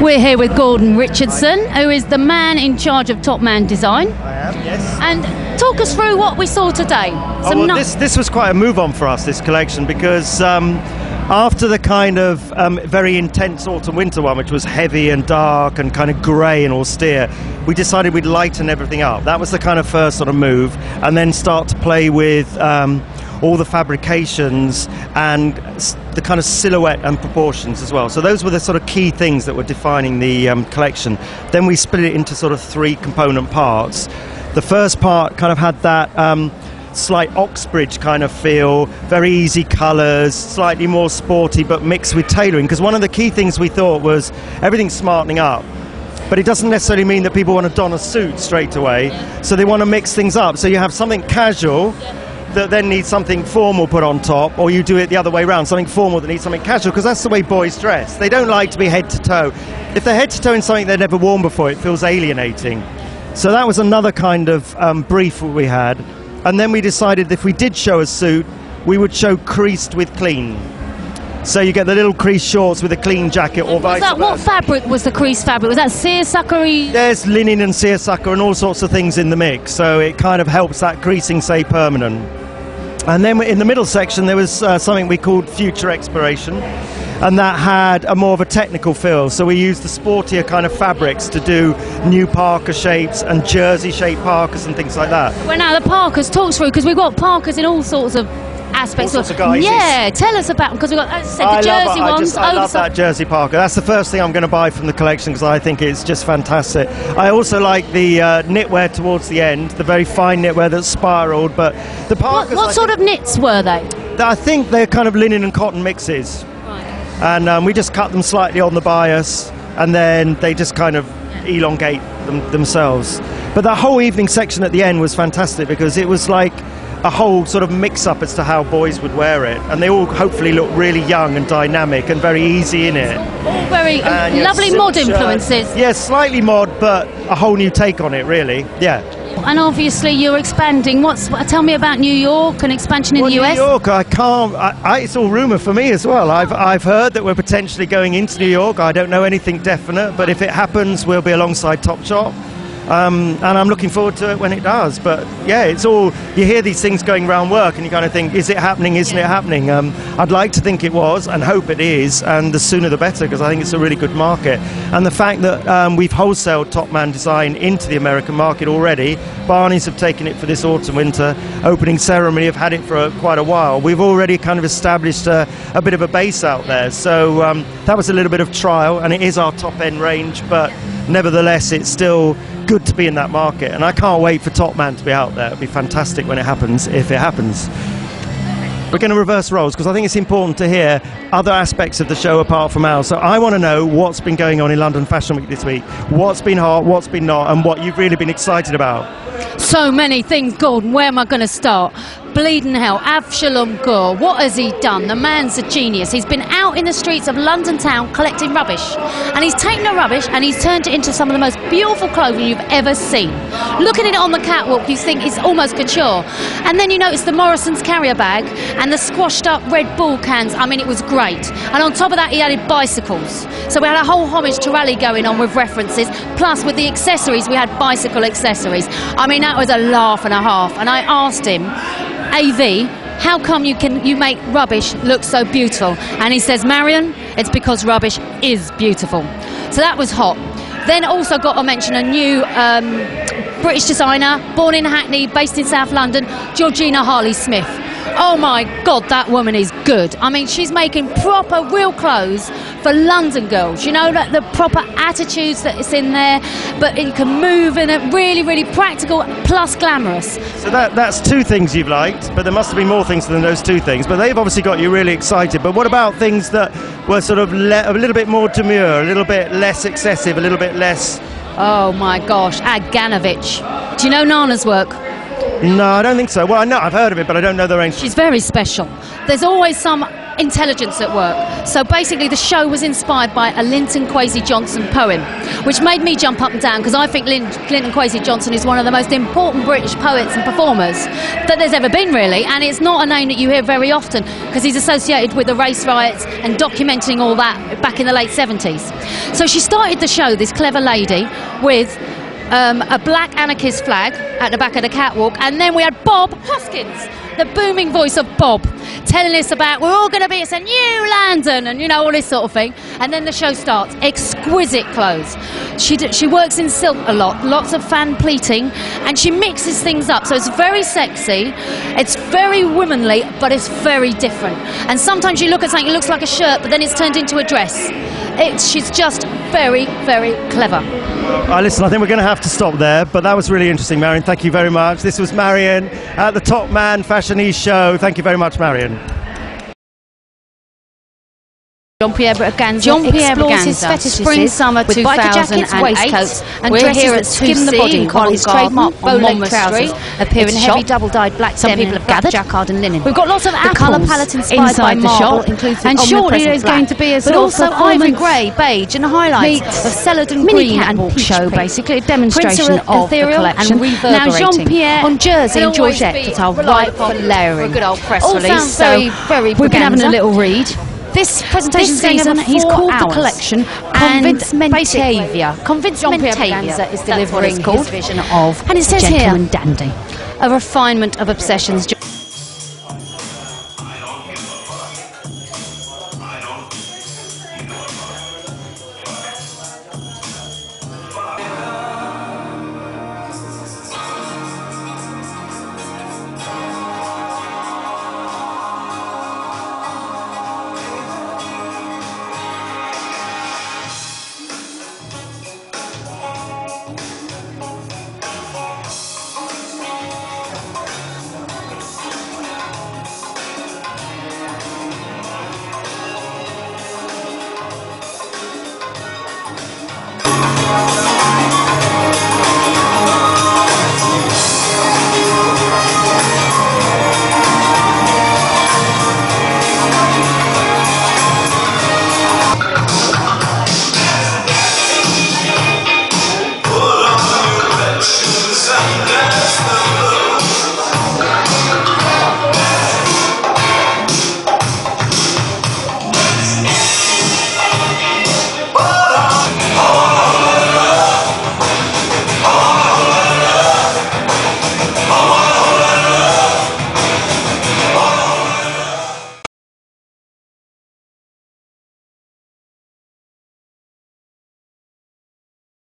We're here with Gordon Richardson, who is the man in charge of TopMan design. I am, yes. And talk us through what we saw today. This was quite a move on for us, this collection, because after the kind of very intense autumn-winter one, which was heavy and dark and kind of grey and austere, we decided we'd lighten everything up. That was the kind of first sort of move, and then start to play with all the fabrications and the kind of silhouette and proportions as well. So those were the sort of key things that were defining the collection. Then we split it into sort of three component parts. The first part kind of had that slight Oxbridge kind of feel, very easy colours, slightly more sporty, but mixed with tailoring, because one of the key things we thought was everything's smartening up, but it doesn't necessarily mean that people want to don a suit straight away, so they want to mix things up. So you have something casual that then needs something formal put on top, or you do it the other way around, something formal that needs something casual, because that's the way boys dress. They don't like to be head to toe. If they're head to toe in something they've never worn before, it feels alienating. So that was another kind of brief we had. And then we decided if we did show a suit, we would show creased with clean. So you get the little creased shorts with a clean jacket, or vice versa. What fabric was the creased fabric? Was that seersucker-y? There's linen and seersucker and all sorts of things in the mix, so it kind of helps that creasing stay permanent. And then in the middle section there was something we called Future Exploration, and that had a more of a technical feel. So we used the sportier kind of fabrics to do new parka shapes and jersey shaped parkas and things like that. Well, now the parkas, talk through, because we've got parkas in all sorts of aspects. All sorts of guises. Yeah, tell us about, because we've got, as I said, the jersey ones. I love that jersey parka. That's the first thing I'm going to buy from the collection, because I think it's just fantastic. I also like the knitwear towards the end, the very fine knitwear that's spiraled, but the parkas... What sort of knits were they? I think they're kind of linen and cotton mixes. And we just cut them slightly on the bias, and then they just kind of elongate themselves. But that whole evening section at the end was fantastic, because it was like a whole sort of mix-up as to how boys would wear it, and they all hopefully look really young and dynamic and very easy in it. All very lovely mod influences. Yeah, slightly mod, but a whole new take on it, really. Yeah. And obviously you're expanding. Tell me about New York and expansion in the US. New York, I can't. It's all rumour for me as well. I've heard that we're potentially going into New York. I don't know anything definite, but if it happens, we'll be alongside Topshop. And I'm looking forward to it when it does. But yeah, it's all, you hear these things going around work and you kind of think, is it happening, isn't it happening? I'd like to think it was and hope it is, and the sooner the better, because I think it's a really good market. And the fact that we've wholesaled TopMan design into the American market already, Barney's have taken it for this autumn winter, opening ceremony have had it for quite a while. We've already kind of established a bit of a base out there. So that was a little bit of trial, and it is our top end range, but nevertheless it's still good to be in that market, and I can't wait for TopMan to be out there. It'll be fantastic when it happens, if it happens. We're going to reverse roles, because I think it's important to hear other aspects of the show apart from ours. So I want to know what's been going on in London Fashion Week this week, what's been hot, what's been not, and what you've really been excited about. So many things, Gordon. Where am I going to start? Bleeding hell, Avshalom Gur, what has he done? The man's a genius. He's been out in the streets of London town collecting rubbish, and he's taken the rubbish and he's turned it into some of the most beautiful clothing you've ever seen. Looking at it on the catwalk, you think it's almost couture, and then you notice the Morrison's carrier bag and the squashed up Red Bull cans. I mean, it was great. And on top of that, he added bicycles, so we had a whole homage to rally going on with references, plus with the accessories we had bicycle accessories. I mean, that was a laugh and a half. And I asked him, AV, how come you make rubbish look so beautiful? And he says, Marian, it's because rubbish is beautiful. So that was hot. Then also got to mention a new British designer, born in Hackney, based in South London, Georgina Harley-Smith. Oh my God, that woman is good. I mean, she's making proper, real clothes for London girls. You know, like the proper attitudes that is in there, but it can move in it, really, really practical plus glamorous. So that's two things you've liked, but there must have been more things than those two things. But they've obviously got you really excited. But what about things that were sort of a little bit more demure, a little bit less excessive, a little bit less... Oh my gosh, Aganovich. Do you know Nana's work? No, I don't think so. Well, I know, I've heard of it, but I don't know the range. She's very special. There's always some intelligence at work. So basically the show was inspired by a Linton Kwesi Johnson poem, which made me jump up and down, because I think Linton Kwesi Johnson is one of the most important British poets and performers that there's ever been, really, and it's not a name that you hear very often, because he's associated with the race riots and documenting all that back in the late 70s. So she started the show, this clever lady, with a black anarchist flag at the back of the catwalk, and then we had Bob Hoskins, the booming voice of Bob, telling us about we're all going to be at a new London and, you know, all this sort of thing. And then the show starts. Exquisite clothes. She works in silk a lot, lots of fan pleating, and she mixes things up. So it's very sexy, it's very womanly, but it's very different. And sometimes you look at something, it looks like a shirt, but then it's turned into a dress. She's just very, very clever. Listen, I think we're going to have to stop there, but that was really interesting, Marian. Thank you very much. This was Marian at the Top Man Fashionese show. Thank you very much, Marian. Jean-Pierre Braganza his fetishes spring-summer 2008. Waistcoats and we're here at Skim the Body, while his trademark bow-leg trousers appear in heavy double-dyed black denim. Some people have gathered jacquard and linen. We've got lots of apples. The colour palette inspired by marble includes the shortly there's going to be a sort of also ivory grey, beige and highlights of celadon green and peach show, basically a demonstration of the collection. Now Jean-Pierre on jersey and Georgette that are ripe for layering. A good old press release. All sounds very, very Braganza. We've been having a little read. This presentation season, he's called the collection Convincementavia. Convincementavia is delivering his vision of and it says here, dandy, a refinement of obsessions.